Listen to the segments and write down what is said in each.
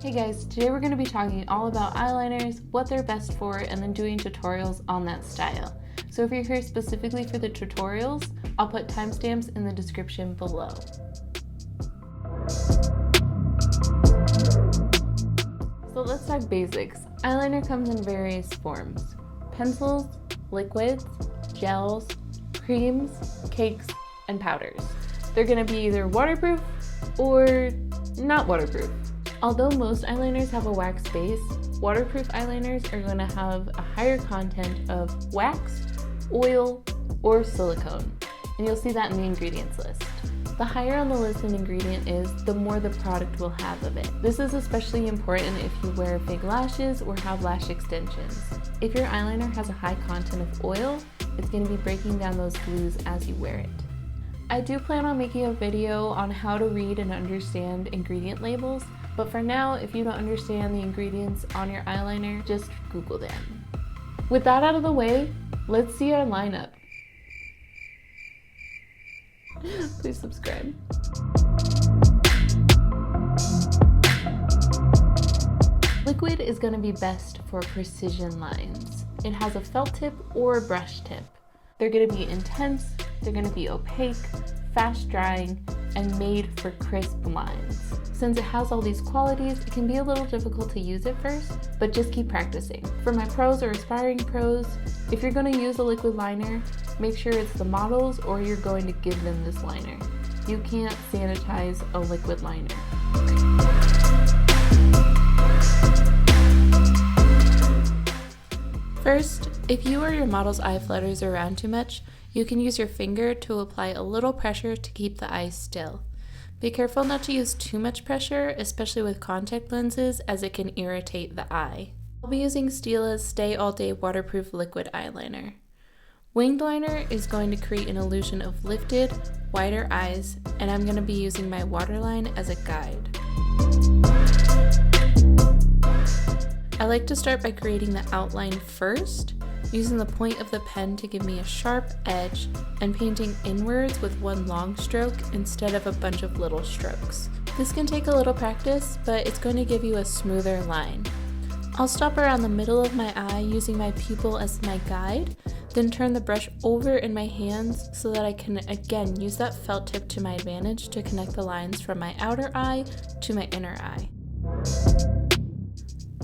Hey guys, today we're going to be talking all about eyeliners, what they're best for, and then doing tutorials on that style. So if you're here specifically for the tutorials, I'll put timestamps in the description below. So let's talk basics. Eyeliner comes in various forms: pencils, liquids, gels, creams, cakes, and powders. They're going to be either waterproof or not waterproof. Although most eyeliners have a wax base, waterproof eyeliners are going to have a higher content of wax, oil, or silicone, and you'll see that in the ingredients list. The higher on the list an ingredient is, the more the product will have of it. This is especially important if you wear fake lashes or have lash extensions. If your eyeliner has a high content of oil, it's going to be breaking down those glues as you wear it. I do plan on making a video on how to read and understand ingredient labels, but for now, if you don't understand the ingredients on your eyeliner, just Google them. With that out of the way, let's see our lineup. Please subscribe. Liquid is going to be best for precision lines. It has a felt tip or a brush tip. They're going to be intense, they're going to be opaque, fast drying, and made for crisp lines. Since it has all these qualities, it can be a little difficult to use at first, but just keep practicing. For my pros or aspiring pros, if you're going to use a liquid liner, make sure it's the models or you're going to give them this liner. You can't sanitize a liquid liner. First, if you or your model's eye flutters around too much, you can use your finger to apply a little pressure to keep the eye still. Be careful not to use too much pressure, especially with contact lenses, as it can irritate the eye. I'll be using Stila's Stay All Day Waterproof Liquid Eyeliner. Winged liner is going to create an illusion of lifted, wider eyes, and I'm going to be using my waterline as a guide. I like to start by creating the outline first, using the point of the pen to give me a sharp edge, and painting inwards with one long stroke instead of a bunch of little strokes. This can take a little practice, but it's going to give you a smoother line. I'll stop around the middle of my eye using my pupil as my guide, then turn the brush over in my hands so that I can again use that felt tip to my advantage to connect the lines from my outer eye to my inner eye.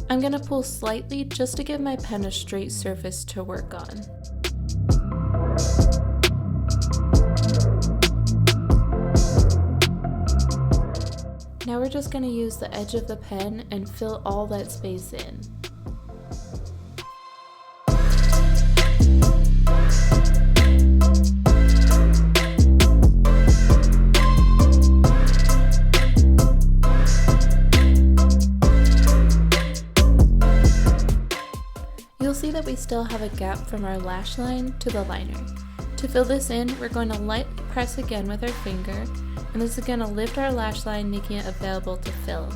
I'm going to pull slightly just to give my pen a straight surface to work on. Now we're just going to use the edge of the pen and fill all that space in. You'll see that we still have a gap from our lash line to the liner. To fill this in, we're going to lightly press again with our finger, and this is going to lift our lash line, making it available to fill.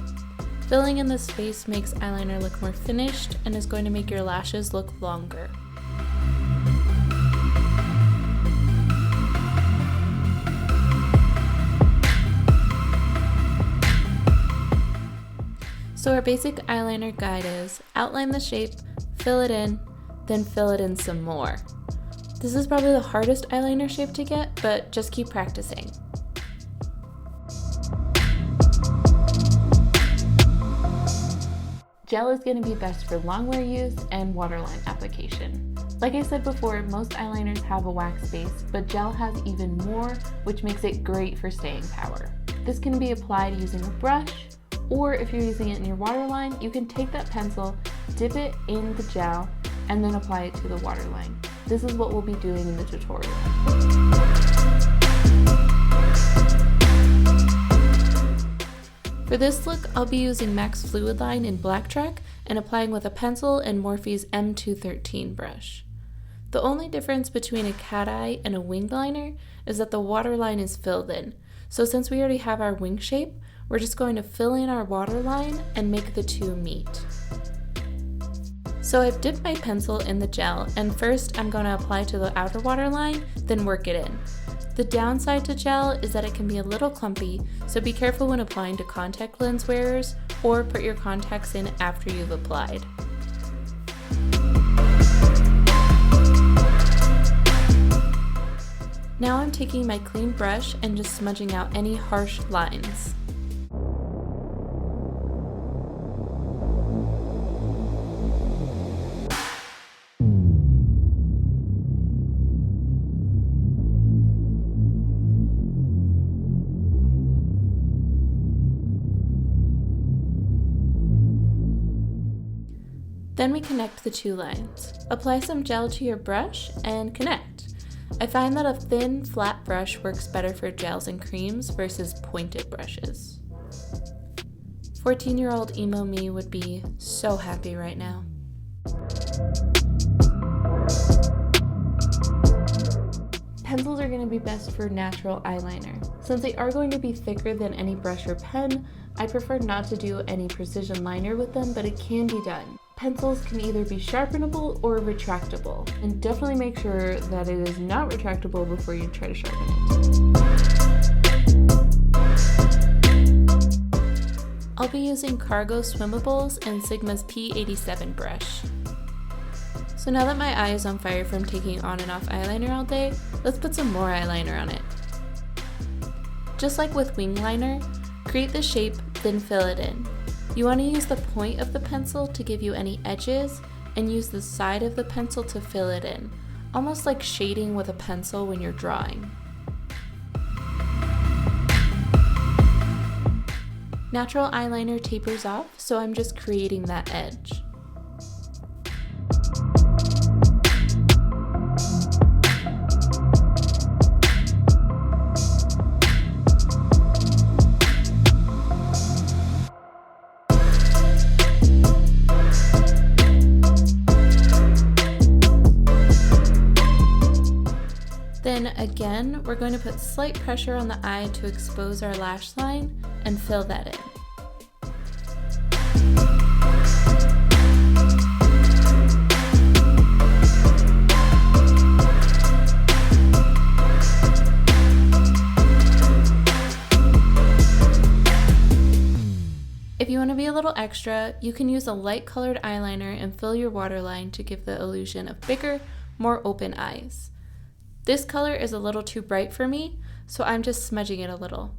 Filling in this space makes eyeliner look more finished and is going to make your lashes look longer. So our basic eyeliner guide is outline the shape, fill it in, then fill it in some more. This is probably the hardest eyeliner shape to get, but just keep practicing. Gel is going to be best for longwear use and waterline application. Like I said before, most eyeliners have a wax base, but gel has even more, which makes it great for staying power. This can be applied using a brush, or if you're using it in your waterline, you can take that pencil, dip it in the gel, and then apply it to the waterline. This is what we'll be doing in the tutorial. For this look, I'll be using MAC's Fluidline in Blacktrack and applying with a pencil and Morphe's M213 brush. The only difference between a cat eye and a winged liner is that the waterline is filled in. So since we already have our wing shape, we're just going to fill in our waterline and make the two meet. So I've dipped my pencil in the gel, and first I'm going to apply to the outer waterline, then work it in. The downside to gel is that it can be a little clumpy, so be careful when applying to contact lens wearers, or put your contacts in after you've applied. Now I'm taking my clean brush and just smudging out any harsh lines. Then we connect the two lines. Apply some gel to your brush and connect. I find that a thin, flat brush works better for gels and creams versus pointed brushes. 14-year-old emo me would be so happy right now. Pencils are going to be best for natural eyeliner. Since they are going to be thicker than any brush or pen, I prefer not to do any precision liner with them, but it can be done. Pencils can either be sharpenable or retractable, and definitely make sure that it is not retractable before you try to sharpen it. I'll be using Cargo Swimmables and Sigma's P87 brush. So now that my eye is on fire from taking on and off eyeliner all day, let's put some more eyeliner on it. Just like with wing liner, create the shape, then fill it in. You want to use the point of the pencil to give you any edges, and use the side of the pencil to fill it in, almost like shading with a pencil when you're drawing. Natural eyeliner tapers off, so I'm just creating that edge. Then again, we're going to put slight pressure on the eye to expose our lash line and fill that in. If you want to be a little extra, you can use a light colored eyeliner and fill your waterline to give the illusion of bigger, more open eyes. This color is a little too bright for me, so I'm just smudging it a little.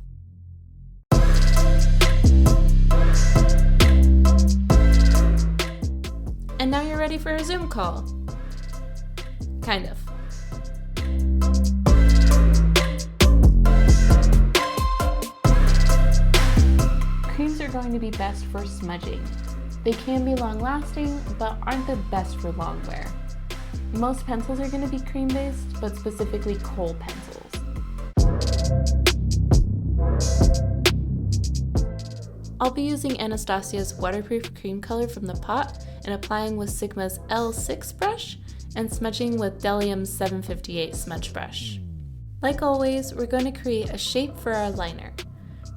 And now you're ready for a Zoom call. Kind of. Creams are going to be best for smudging. They can be long lasting, but aren't the best for long wear. Most pencils are going to be cream based, but specifically kohl pencils. I'll be using Anastasia's waterproof cream color from the pot and applying with Sigma's L6 brush and smudging with Delium's 758 smudge brush. Like always, we're going to create a shape for our liner.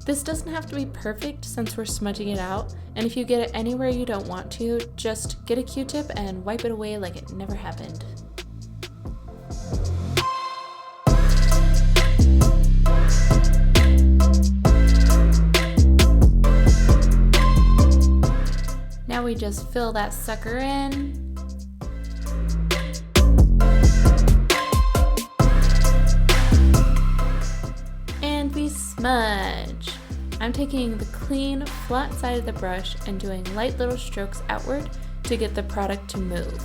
This doesn't have to be perfect since we're smudging it out, and if you get it anywhere you don't want to, just get a Q-tip and wipe it away like it never happened. Now we just fill that sucker in. And we smudge. I'm taking the clean, flat side of the brush and doing light little strokes outward to get the product to move.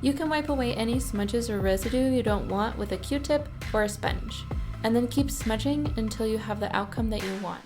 You can wipe away any smudges or residue you don't want with a Q-tip or a sponge, and then keep smudging until you have the outcome that you want.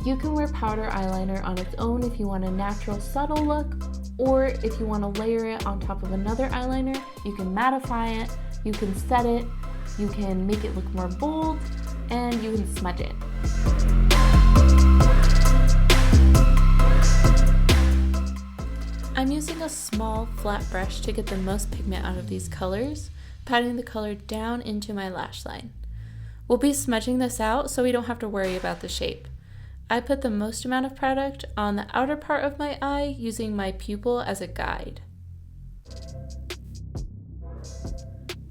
You can wear powder eyeliner on its own if you want a natural, subtle look, or if you want to layer it on top of another eyeliner, you can mattify it, you can set it, you can make it look more bold, and you can smudge it. I'm using a small flat brush to get the most pigment out of these colors, patting the color down into my lash line. We'll be smudging this out so we don't have to worry about the shape. I put the most amount of product on the outer part of my eye using my pupil as a guide.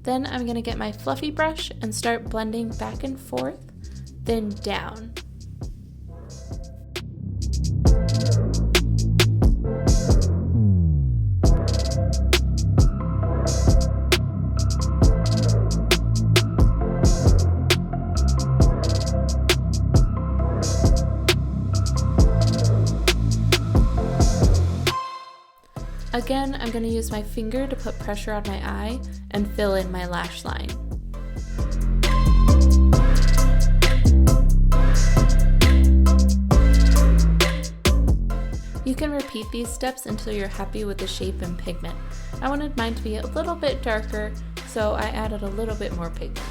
Then I'm going to get my fluffy brush and start blending back and forth, then down. Again, I'm going to use my finger to put pressure on my eye and fill in my lash line. You can repeat these steps until you're happy with the shape and pigment. I wanted mine to be a little bit darker, so I added a little bit more pigment.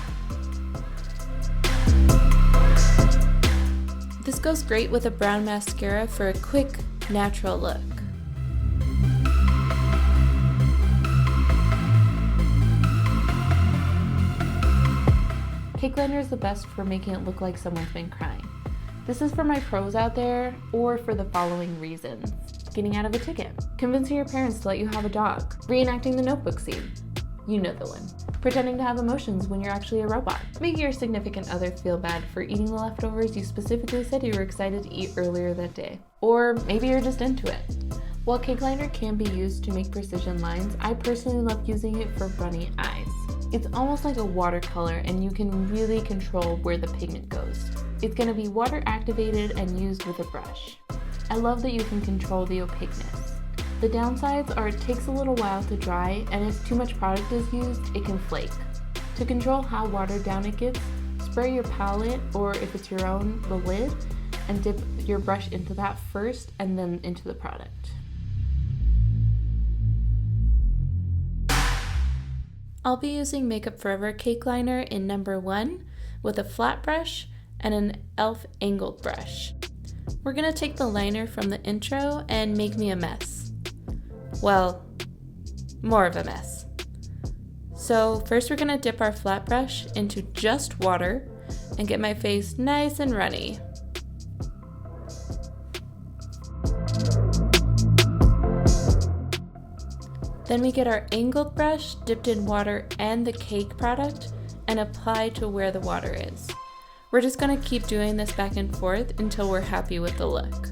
This goes great with a brown mascara for a quick, natural look. Cake liner is the best for making it look like someone's been crying. This is for my pros out there, or for the following reasons. Getting out of a ticket, convincing your parents to let you have a dog, reenacting the Notebook scene. You know the one. Pretending to have emotions when you're actually a robot. Making your significant other feel bad for eating the leftovers you specifically said you were excited to eat earlier that day. Or maybe you're just into it. While cake liner can be used to make precision lines, I personally love using it for runny eyes. It's almost like a watercolor, and you can really control where the pigment goes. It's going to be water activated and used with a brush. I love that you can control the opaqueness. The downsides are it takes a little while to dry, and if too much product is used, it can flake. To control how watered down it gets, spray your palette, or if it's your own, the lid, and dip your brush into that first and then into the product. I'll be using Makeup Forever Cake Liner in number 1 with a flat brush and an e.l.f. angled brush. We're going to take the liner from the intro and make me a mess. Well, more of a mess. So first we're going to dip our flat brush into just water and get my face nice and runny. Then we get our angled brush dipped in water and the cake product and apply to where the water is. We're just going to keep doing this back and forth until we're happy with the look.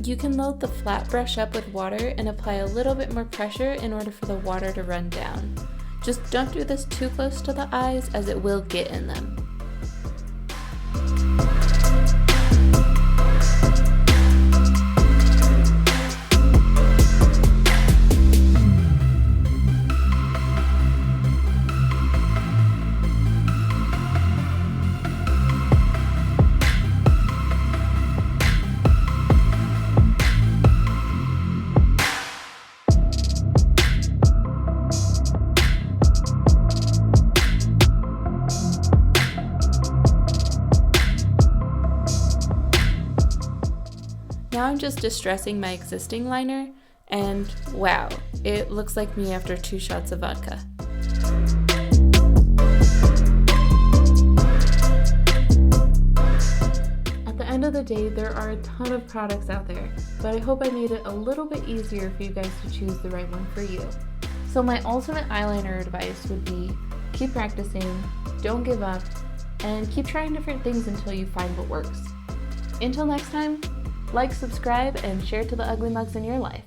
You can load the flat brush up with water and apply a little bit more pressure in order for the water to run down. Just don't do this too close to the eyes as it will get in them. Now I'm just distressing my existing liner, and wow, it looks like me after 2 shots of vodka. At the end of the day, there are a ton of products out there, but I hope I made it a little bit easier for you guys to choose the right one for you. So my ultimate eyeliner advice would be keep practicing, don't give up, and keep trying different things until you find what works. Until next time, like, subscribe, and share to the ugly mugs in your life.